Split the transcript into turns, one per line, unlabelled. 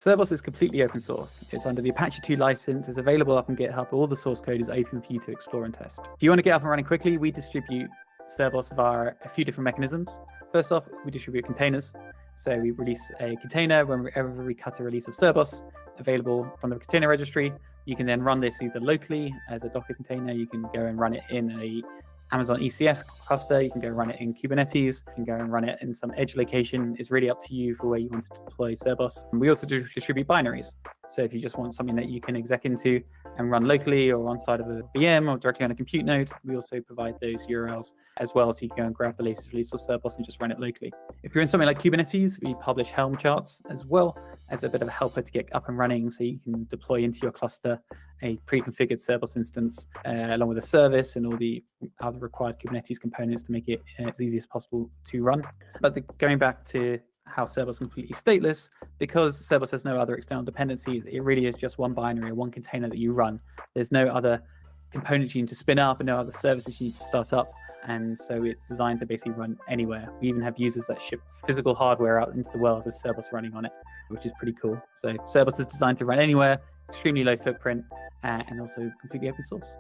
Cerbos is completely open source. It's under the Apache 2 license. It's available up on GitHub. All the source code is open for you to explore and test. If you want to get up and running quickly, we distribute Cerbos via a few different mechanisms. First off, we distribute containers. So we release a container whenever we cut a release of Cerbos, available from the container registry. You can then run this either locally as a Docker container. You can go and run it in a Amazon ECS cluster. You can go run it in Kubernetes. You can go and run it in some edge location. It's really up to you for where you want to deploy Cerbos. And we also distribute binaries. So if you just want something that you can exec into and run locally or on side of a VM or directly on a compute node, we also provide those URLs as well, so you can go and grab the latest release of Cerbos and just run it locally. If you're in something like Kubernetes, we publish Helm charts as well as a bit of a helper to get up and running, so you can deploy into your cluster a pre-configured Cerbos instance along with a service and all the other required Kubernetes components to make it as easy as possible to run. But going back to how Cerbos is completely stateless, because Cerbos has no other external dependencies, it really is just one binary or one container that you run. There's no other components you need to spin up and no other services you need to start up. And so it's designed to basically run anywhere. We even have users that ship physical hardware out into the world with Cerbos running on it, which is pretty cool. So Cerbos is designed to run anywhere, extremely low footprint, and also completely open source.